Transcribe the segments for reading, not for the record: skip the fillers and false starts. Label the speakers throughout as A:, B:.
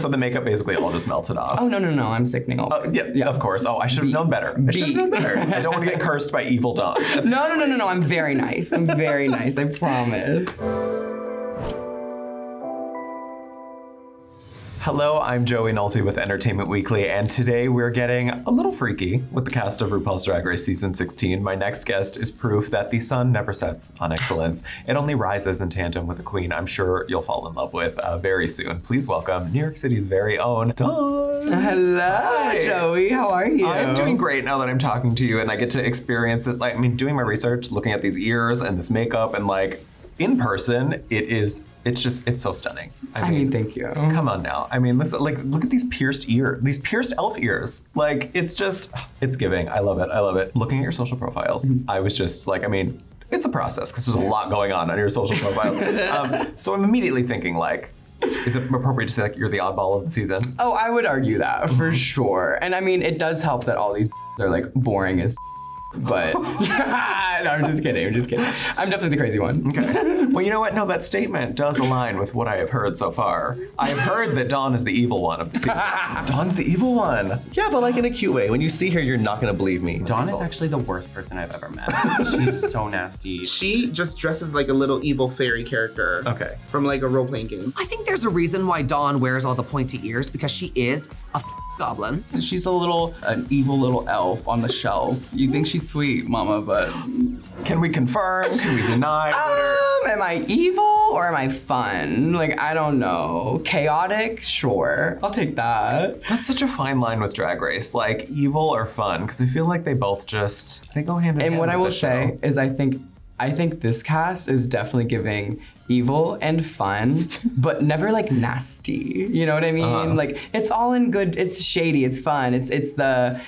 A: so the makeup basically all just melted off.
B: Oh, no, I'm sickening all.
A: Yeah, of course. Oh, I should have known better. I don't want to get cursed by evil Dawn.
B: No, I'm very nice. I'm very nice, I promise.
A: Hello, I'm Joey Nolfi with Entertainment Weekly, and today we're getting a little freaky with the cast of RuPaul's Drag Race Season 16. My next guest is proof that the sun never sets on excellence. It only rises in tandem with a queen I'm sure you'll fall in love with very soon. Please welcome New York City's very own Dawn.
B: Hello,
A: Hi.
B: Joey. How are you?
A: I'm doing great now that I'm talking to you, and I get to experience this. Like, I mean, doing my research, looking at these ears and this makeup, and like in person, it's so stunning.
B: I mean, thank you.
A: Come on now. I mean, listen, like, look at these pierced elf ears. Like, it's giving. I love it. Looking at your social profiles, I was just like, I mean, it's a process because there's a lot going on your social profiles. So I'm immediately thinking like, is it appropriate to say like you're the oddball of the season?
B: Oh, I would argue that for sure. And I mean, it does help that all these are like boring as but no, I'm just kidding. I'm definitely the crazy one.
A: Okay. Well, you know what? No, that statement does align with what I have heard so far. I have heard that Dawn is the evil one of the season. Dawn's the evil one.
C: Yeah, but like in a cute way. When you see her, you're not gonna believe me.
D: Dawn is actually the worst person I've ever met. She's so nasty.
E: She just dresses like a little evil fairy character.
A: Okay.
E: From like a role-playing game.
F: I think there's a reason why Dawn wears all the pointy ears, because she is a goblin.
D: She's an evil little elf on the shelf. You think she's sweet, mama, but...
A: Can we confirm? Can we deny?
B: Am I evil or am I fun? Like, I don't know. Chaotic? Sure. I'll take that.
A: That's such a fine line with Drag Race, like evil or fun, because I feel like they both they go hand in hand.
B: And what I will
A: with this
B: say
A: show.
B: is I think this cast is definitely giving evil and fun, but never like nasty. You know what I mean? Like it's all in good. It's shady. It's fun. It's the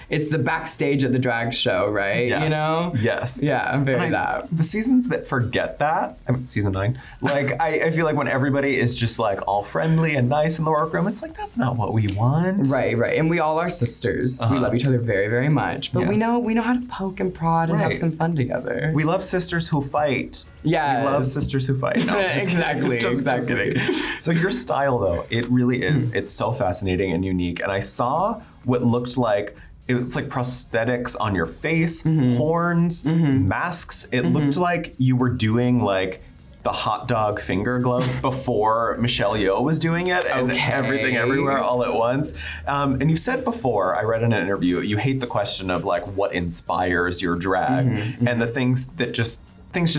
B: backstage at the drag show, right?
A: Yes.
B: You know?
A: Yes.
B: Yeah, I'm very that.
A: The seasons that forget that, I mean, season 9, like I feel like when everybody is just like all friendly and nice in the workroom, it's like that's not what we want.
B: Right. And we all are sisters. We love each other very, very much. But we know how to poke and prod and have some fun together.
A: We love sisters who fight.
B: Yeah.
A: We love sisters who fight. No,
B: exactly.
A: Just kidding. So your style though, it really is. It's so fascinating and unique. And I saw what looked like it was like prosthetics on your face, horns, masks. It looked like you were doing like the hot dog finger gloves before Michelle Yeoh was doing it, and everything everywhere all at once. And you said before, I read in an interview, you hate the question of like what inspires your drag, and the things just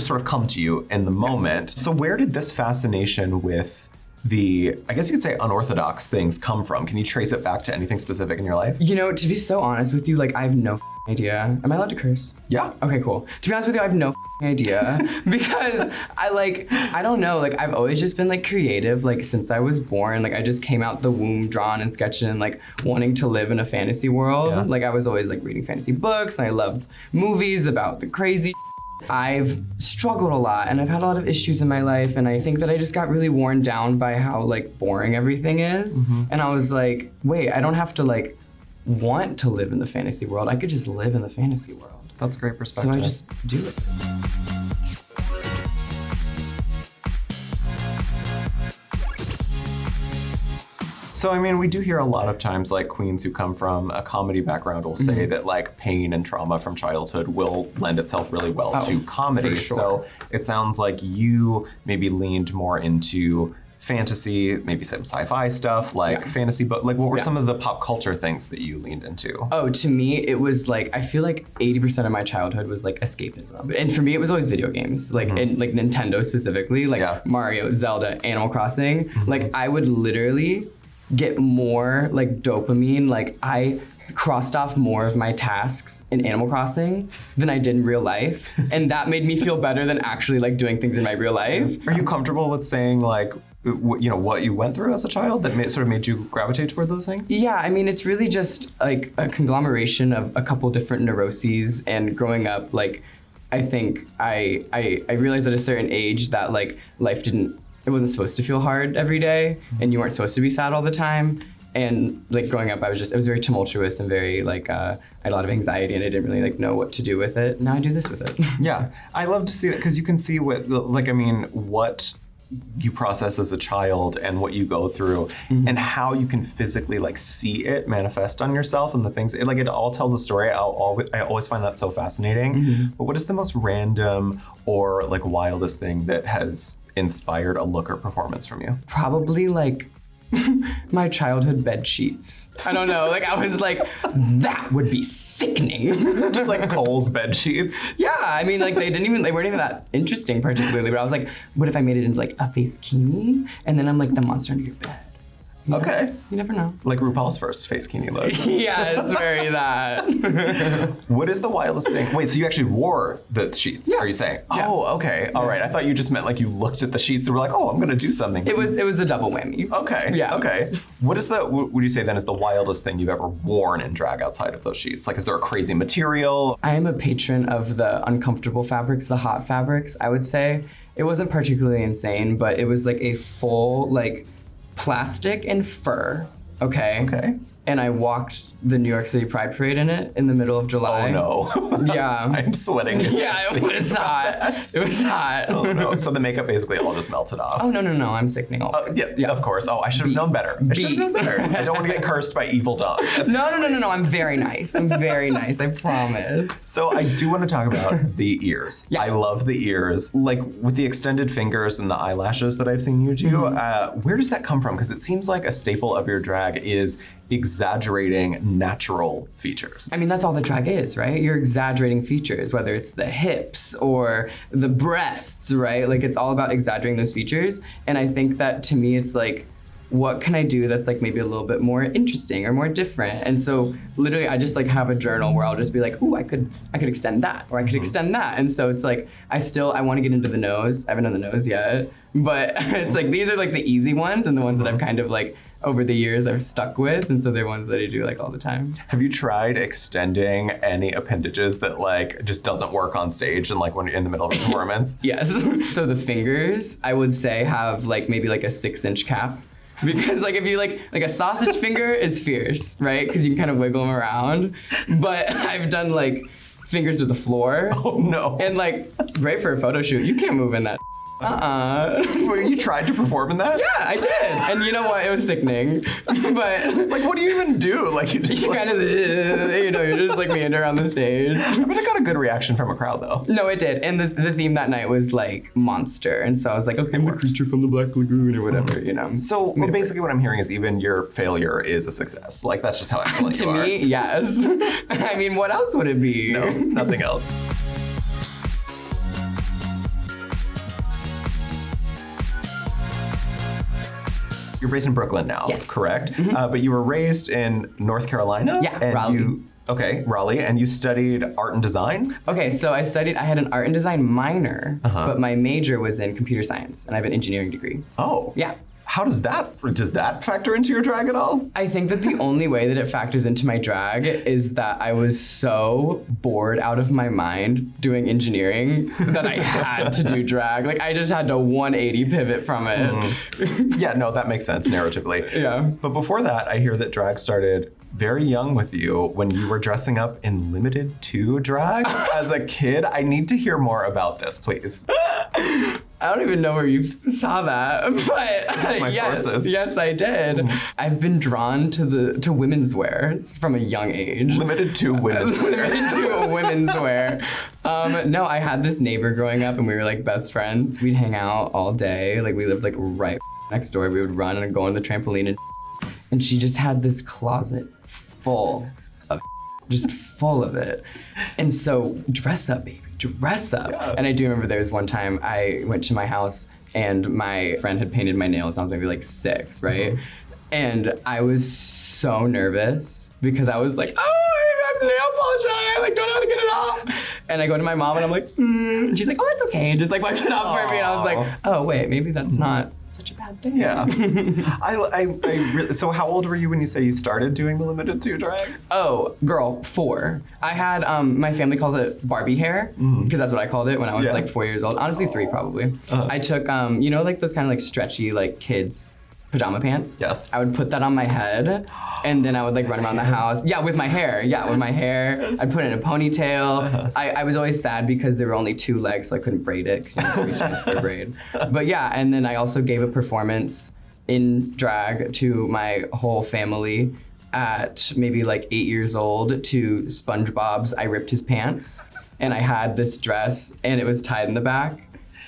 A: sort of come to you in the moment. So where did this fascination with the, I guess you could say unorthodox things come from? Can you trace it back to anything specific in your life?
B: You know, to be so honest with you, like I have no idea. Am I allowed to curse?
A: Yeah.
B: Okay, cool. To be honest with you, I have no idea because I don't know, like I've always just been like creative, like since I was born. Like I just came out the womb drawn and sketching and like wanting to live in a fantasy world.
A: Yeah.
B: Like I was always like reading fantasy books and I loved movies about the crazy. I've struggled a lot and I've had a lot of issues in my life, and I think that I just got really worn down by how like boring everything is. And I was like, wait, I don't have to like want to live in the fantasy world. I could just live in the fantasy world.
A: That's a great perspective.
B: So I just do it.
A: So, I mean, we do hear a lot of times like queens who come from a comedy background will say that like pain and trauma from childhood will lend itself really well to comedy.
B: for sure.
A: So it sounds like you maybe leaned more into fantasy, maybe some sci-fi stuff, like fantasy book. Like what were some of the pop culture things that you leaned into?
B: Oh, to me, it was like, I feel like 80% of my childhood was like escapism. And for me, it was always video games, like and, like Nintendo specifically, like Mario, Zelda, Animal Crossing. Like I would literally get more like dopamine. Like I crossed off more of my tasks in Animal Crossing than I did in real life. And that made me feel better than actually like doing things in my real life.
A: Are you comfortable with saying like, you know, what you went through as a child that sort of made you gravitate toward those things?
B: Yeah, I mean, it's really just like a conglomeration of a couple different neuroses. And growing up, like, I think I realized at a certain age that like life it wasn't supposed to feel hard every day, and you weren't supposed to be sad all the time. And like growing up, it was very tumultuous and very like, I had a lot of anxiety and I didn't really like know what to do with it. Now I do this with it.
A: Yeah, I love to see that because you can see what you process as a child and what you go through and how you can physically like see it manifest on yourself and the things it all tells a story. I always find that so fascinating. But what is the most random or like wildest thing that has inspired a look or performance from you?
B: Probably like my childhood bed sheets. I don't know. Like I was like, that would be sickening.
A: Just like Cole's bed sheets.
B: Yeah, I mean, like they weren't even that interesting particularly. But I was like, what if I made it into like a face kini, and then I'm like the monster under your bed?
A: Okay.
B: You never know.
A: Like RuPaul's first face kini look.
B: Yeah, it's very that.
A: What is the wildest thing? Wait, so you actually wore the sheets, are you saying?
B: Yeah.
A: Oh, okay. All right. I thought you just meant like you looked at the sheets and were like, oh, I'm going to do something.
B: It was a double whammy.
A: Okay.
B: Yeah.
A: Okay. What would you say then is the wildest thing you've ever worn in drag outside of those sheets? Like, is there a crazy material?
B: I am a patron of the uncomfortable fabrics, the hot fabrics, I would say. It wasn't particularly insane, but it was like a full, like, plastic and fur, okay?
A: Okay.
B: And I walked the New York City Pride Parade in it in the middle of July.
A: Oh no.
B: Yeah.
A: I'm sweating.
B: Yeah, it was hot. It was hot.
A: Oh no. So the makeup basically all just melted off.
B: Oh, no, I'm sickening all.
A: Yeah, of course. Oh, I should have known better. I should have known better. I don't want to get cursed by evil Dawn.
B: No, I'm very nice. I'm very nice, I promise.
A: So I do want to talk about the ears.
B: Yeah.
A: I love the ears. Like with the extended fingers and the eyelashes that I've seen you do, where does that come from? Because it seems like a staple of your drag is exaggerating natural features.
B: I mean, that's all the drag is, right? You're exaggerating features, whether it's the hips or the breasts, right? Like it's all about exaggerating those features. And I think that to me, it's like, what can I do that's like maybe a little bit more interesting or more different? And so literally I just like have a journal where I'll just be like, ooh, I could extend that, or I could extend that. And so it's like, I want to get into the nose. I haven't done the nose yet, but it's like, these are like the easy ones and the ones that I've kind of like, over the years I've stuck with, and so they're ones that I do like all the time.
A: Have you tried extending any appendages that like just doesn't work on stage and like when you're in the middle of a performance?
B: Yes. So the fingers, I would say, have like maybe like a 6-inch cap. Because like if you like a sausage finger is fierce, right? Because you can kind of wiggle them around. But I've done like fingers to the floor.
A: Oh no.
B: And like, great for a photo shoot. You can't move in that.
A: Wait, you tried to perform in that?
B: Yeah, I did. And you know what? It was sickening. But
A: like, what do you even do? Like, you just
B: kind of, you just like meander on the stage.
A: I mean, it got a good reaction from a crowd though.
B: No, it did. And the theme that night was like monster. And so I was like, okay, I'm the creature from the Black Lagoon or whatever, you know.
A: So basically what I'm hearing is even your failure is a success. Like, that's just how excellent you are.
B: To me, yes. I mean, what else would it be?
A: No, nothing else. You're based in Brooklyn now,
B: yes.
A: Correct? But you were raised in North Carolina?
B: Yeah,
A: and
B: Raleigh.
A: Raleigh, and you studied art and design?
B: Okay, so I had an art and design minor, but my major was in computer science, and I have an engineering degree.
A: Oh.
B: Yeah.
A: How does that factor into your drag at all?
B: I think that the only way that it factors into my drag is that I was so bored out of my mind doing engineering that I had to do drag. Like I just had to 180 pivot from it.
A: Yeah, no, that makes sense narratively.
B: Yeah.
A: But before that, I hear that drag started very young with you when you were dressing up in Limited 2 drag as a kid. I need to hear more about this, please.
B: I don't even know where you saw that, but
A: My sources.
B: Yes, I did. I've been drawn to women's wear from a young age.
A: Limited 2 women's wear.
B: Limited to women's wear. No, I had this neighbor growing up, and we were like best friends. We'd hang out all day. Like we lived like right next door. We would run and go on the trampoline, and she just had this closet full of just full of it. And so dress up, baby. Dress up. Yeah. And I do remember there was one time I went to my house and my friend had painted my nails. I was maybe like 6, right? And I was so nervous because I was like, oh, I have nail polish on. I like don't know how to get it off. And I go to my mom and I'm like, And she's like, oh, it's okay. And just like wiped it off for me. And I was like, oh, wait, maybe that's not such a bad thing.
A: Yeah. I really, so how old were you when you say you started doing the Limited 2 drag?
B: Oh, girl, 4. I had, my family calls it Barbie hair, because that's what I called it when I was like 4 years old. Honestly, 3 probably. I took, like those kind of like stretchy like kids pajama pants.
A: Yes.
B: I would put that on my head, and then I would like run around the house. Yeah, with my hair. Yeah, with my hair. I'd put it in a ponytail. I was always sad because there were only 2 legs, so I couldn't braid it because you know, 3 strands for a braid. But yeah, and then I also gave a performance in drag to my whole family at maybe like 8 years old to SpongeBob's I Ripped His Pants. And I had this dress and it was tied in the back.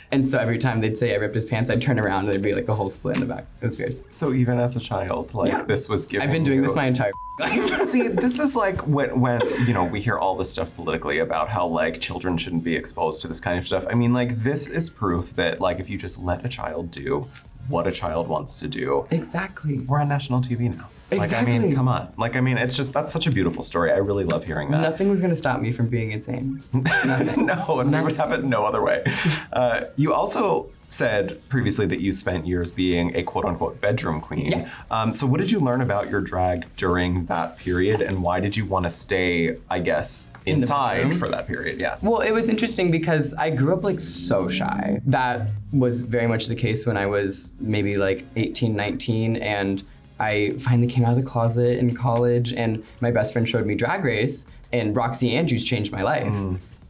B: And so every time they'd say I ripped his pants, I'd turn around and there'd be like a whole split in the back. It was great.
A: So even as a child, like
B: Yeah.
A: this was given.
B: I've been doing this my entire life.
A: See, this is like when you know we hear all this stuff politically about how like children shouldn't be exposed to this kind of stuff. I mean, like this is proof that like if you just let a child do what a child wants to do,
B: Exactly.
A: we're on national TV now. Like I mean,
B: Exactly.
A: come on. Like I mean, it's just that's such a beautiful story. I really love hearing that.
B: Nothing was gonna stop me from being insane. Nothing.
A: No, and we would have it no other way. You also said previously that you spent years being a quote-unquote bedroom queen.
B: Yeah.
A: So what did you learn about your drag during that period, and why did you want to stay, I guess,
B: In the
A: inside
B: bedroom?
A: for that period? Yeah.
B: Well, it was interesting because I grew up like so shy. That was very much the case when I was maybe like 18, 19, and I finally came out of the closet in college, and my best friend showed me Drag Race, and Roxy Andrews changed my life.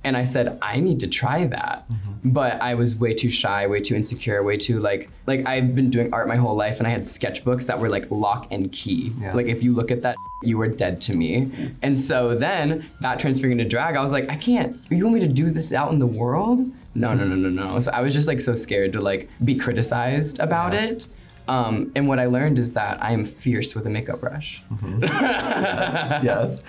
B: And I said, I need to try that. But I was way too shy, way too insecure, way too like I've been doing art my whole life, and I had sketchbooks that were like lock and key.
A: Yeah.
B: Like if you look at that, you were dead to me. And so then that transferring into drag, I was like, I can't, you want me to do this out in the world? No. So I was just like so scared to like be criticized about it. And what I learned is that I am fierce with a makeup brush.
A: Yes.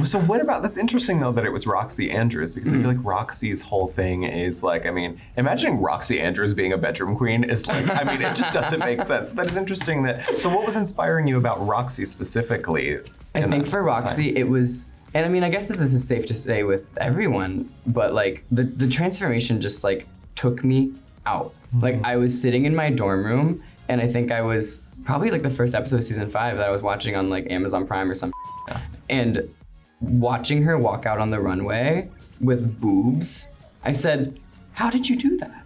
A: So what about, that's interesting though that it was Roxy Andrews, because I feel like Roxy's whole thing is like, I mean, imagining Roxy Andrews being a bedroom queen is like, I mean, it just doesn't make sense. That is interesting so what was inspiring you about Roxy specifically?
B: I think for Roxy, it was, and I mean, I guess that this is safe to say with everyone, but like the transformation just like took me out. Like I was sitting in my dorm room, and I think I was probably like the first episode of season 5 that I was watching on like Amazon Prime or something. And watching her walk out on the runway with boobs, I said, how did you do that?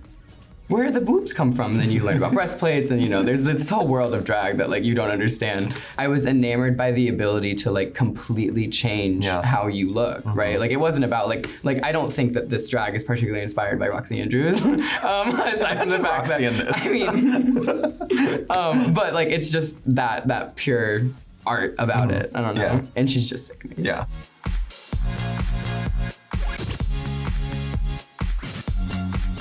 B: Where did the boobs come from? And then you learn about breastplates, and you know, there's this whole world of drag that like you don't understand. I was enamored by the ability to like completely change how you look, right? Like it wasn't about like I don't think that this drag is particularly inspired by Roxy Andrews. Aside from the fact
A: Roxy in
B: that
A: this.
B: I mean, but like it's just that pure art about it. I don't know.
A: Yeah.
B: And she's just sickening.
A: Yeah.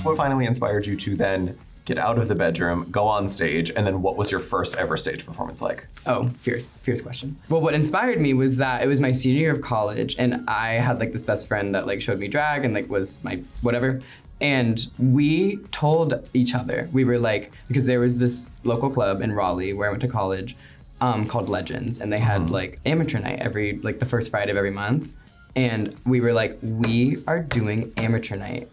A: What finally inspired you to then get out of the bedroom, go on stage, and then what was your first ever stage performance like?
B: Oh, fierce question. Well, what inspired me was that it was my senior year of college, and I had like this best friend that like showed me drag and like was my whatever. And we told each other, we were like, because there was this local club in Raleigh where I went to college called Legends, and they had like amateur night every, like the first Friday of every month. And we were like, we are doing amateur night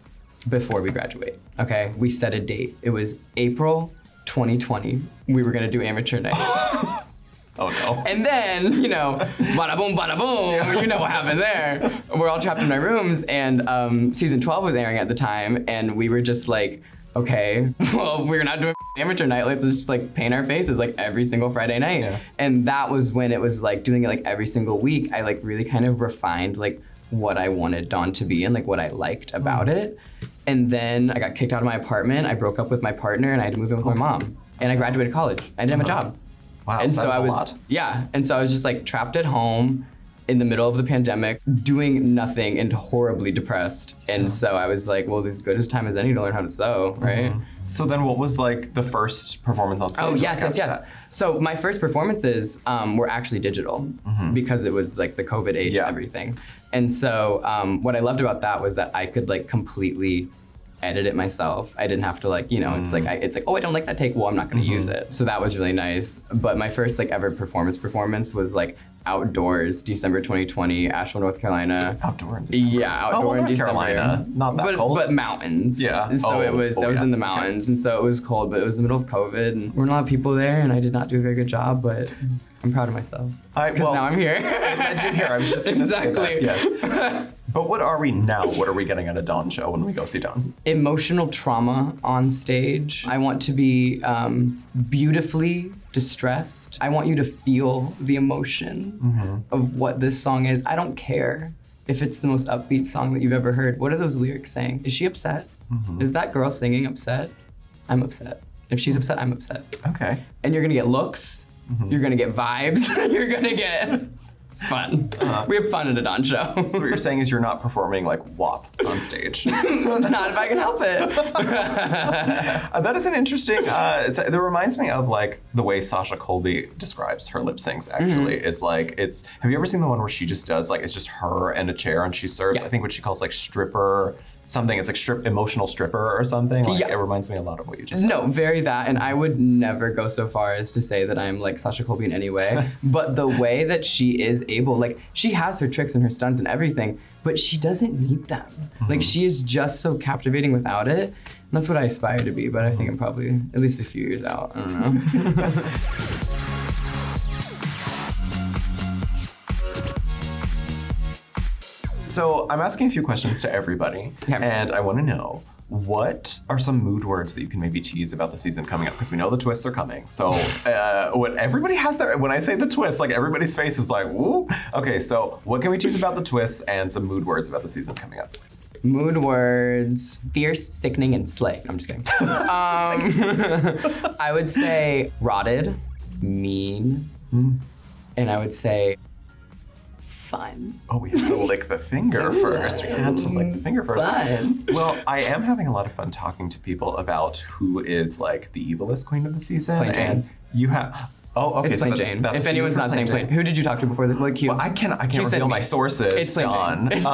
B: before we graduate, okay? We set a date. It was April 2020. We were gonna do amateur night.
A: Oh no.
B: And then, you know, bada boom, you know what happened there. We're all trapped in our rooms, and season 12 was airing at the time, and we were just like, okay, well, we're not doing amateur night, let's just like paint our faces like every single Friday night.
A: Yeah.
B: And that was when it was like doing it like every single week, I like really kind of refined like what I wanted Dawn to be and like what I liked about it. And then I got kicked out of my apartment, I broke up with my partner, and I had to move in with my mom. And I graduated college. I didn't have a job.
A: Wow,
B: And so
A: that's
B: I
A: a
B: was,
A: lot.
B: yeah. And so I was just like trapped at home in the middle of the pandemic, doing nothing and horribly depressed. And so I was like, well, as good as time as any to learn how to sew, right?
A: So then what was like the first performance on stage?
B: Oh, yes.
A: like, after that?
B: So my first performances were actually digital because it was like the COVID age
A: Yeah.
B: and everything. And so what I loved about that was that I could like completely edit it myself. I didn't have to like, you know, it's like, oh, I don't like that take. Well, I'm not going to use it. So that was really nice. But my first like ever performance was like outdoors, December 2020, Asheville, North Carolina.
A: Outdoor in December.
B: Yeah, outdoor in
A: North
B: December.
A: Carolina, not that cold.
B: But mountains.
A: Yeah.
B: So I was
A: yeah.
B: in the mountains, and so it was cold, but it was the middle of COVID, and there weren't a lot of people there, and I did not do a very good job, but I'm proud of myself.
A: Well,
B: Because now I'm here.
A: I led you here. I was just going to say that.
B: Exactly.
A: Yes. But what are we now? What are we getting at a Dawn show when we go see Dawn?
B: Emotional trauma on stage. I want to be beautifully distressed. I want you to feel the emotion of what this song is. I don't care if it's the most upbeat song that you've ever heard. What are those lyrics saying? Is she upset? Is that girl singing upset? I'm upset. If she's upset, I'm upset.
A: Okay.
B: And you're gonna get looks. You're gonna get vibes. You're gonna get. It's fun. We have fun at a Dawn show.
A: So what you're saying is you're not performing like WAP on stage.
B: Not if I can help it.
A: That is an interesting, that reminds me of like the way Sasha Colby describes her lip syncs actually is like, have you ever seen the one where she just does like, it's just her and a chair and she serves, I think what she calls like stripper something, it's like emotional stripper or something. Like, it reminds me a lot of what you just said.
B: No, very that, and I would never go so far as to say that I'm like Sasha Colby in any way, but the way that she is able, like she has her tricks and her stunts and everything, but she doesn't need them. Like she is just so captivating without it, and that's what I aspire to be, but I think I'm probably at least a few years out, I don't know.
A: So I'm asking a few questions to everybody,
B: Okay.
A: and I want to know, what are some mood words that you can maybe tease about the season coming up? Because we know the twists are coming. So what everybody has there, when I say the twists, like everybody's face is like, woo. Okay, so what can we tease about the twists and some mood words about the season coming up?
B: Mood words, fierce, sickening, and slay. I'm just kidding. I would say rotted, mean, and I would say fun.
A: Oh, we have to lick the finger first. We had to lick the finger first.
B: Fun.
A: Well, I am having a lot of fun talking to people about who is like the evilest queen of the season.
B: Plain Jane.
A: And you have. Oh, okay.
B: It's
A: So
B: Plain
A: that's,
B: Jane.
A: that's
B: If
A: food
B: anyone's
A: for
B: not saying
A: Plain
B: Plain, who did you talk to before? Like you.
A: Well, I can't
B: You said
A: reveal
B: me.
A: my sources,
B: It's Plain
A: Dawn.
B: Jane. It's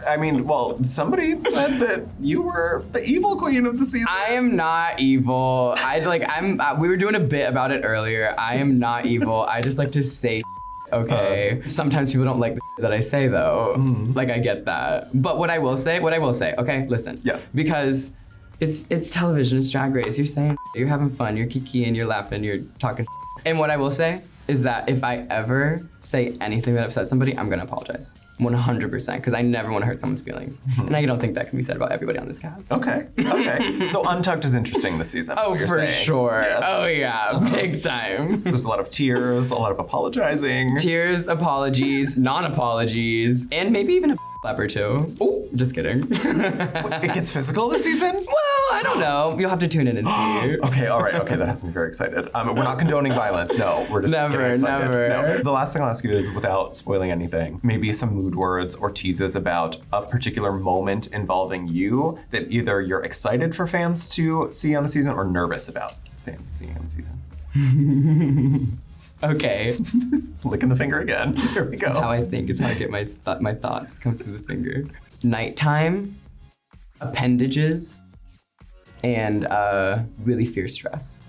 B: Plain Jane.
A: Somebody said that you were the evil queen of the season.
B: I am not evil. We were doing a bit about it earlier. I am not evil. I just like to say okay. Sometimes people don't like the that I say though. Like I get that. But what I will say, okay, listen.
A: Yes.
B: Because it's television, it's Drag Race. You're saying you're having fun, you're kikiing, you're laughing, you're talking. And what I will say is that if I ever say anything that upsets somebody, I'm gonna apologize. 100%, because I never want to hurt someone's feelings. And I don't think that can be said about everybody on this cast.
A: Okay. So Untucked is interesting this season. is
B: Oh,
A: what you're
B: for
A: saying.
B: sure.
A: Yes.
B: Oh yeah, big time.
A: So there's a lot of tears, a lot of apologizing.
B: Tears, apologies, non-apologies, and maybe even a slap or two. Oh, just kidding.
A: It gets physical this season?
B: Well, I don't know. You'll have to tune in and see.
A: Okay, all right. Okay, that has me very excited. We're not condoning violence. No, we're just
B: Never,
A: getting excited.
B: never.
A: No. The last thing I'll ask you is, without spoiling anything, maybe some mood words or teases about a particular moment involving you that either you're excited for fans to see on the season or nervous about fans seeing on the season.
B: Okay.
A: Licking the finger again. Here we go.
B: That's how I think. It's how I get my thoughts. Comes through the finger. Nighttime, appendages, and really fierce stress.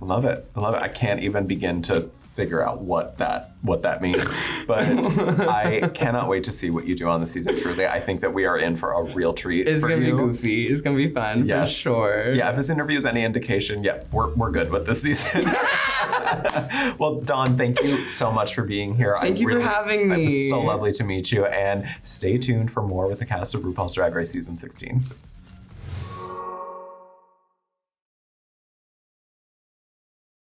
A: Love it. I love it. I can't even begin to figure out what that means. But I cannot wait to see what you do on the season. Truly, I think that we are in for a real treat.
B: It's
A: for
B: gonna
A: you.
B: be goofy. It's gonna be fun for sure.
A: Yeah, if this interview is any indication, we're good with this season. Well, Dawn, thank you so much for being here.
B: Thank you for having me.
A: It was so lovely to meet you, and stay tuned for more with the cast of RuPaul's Drag Race Season 16.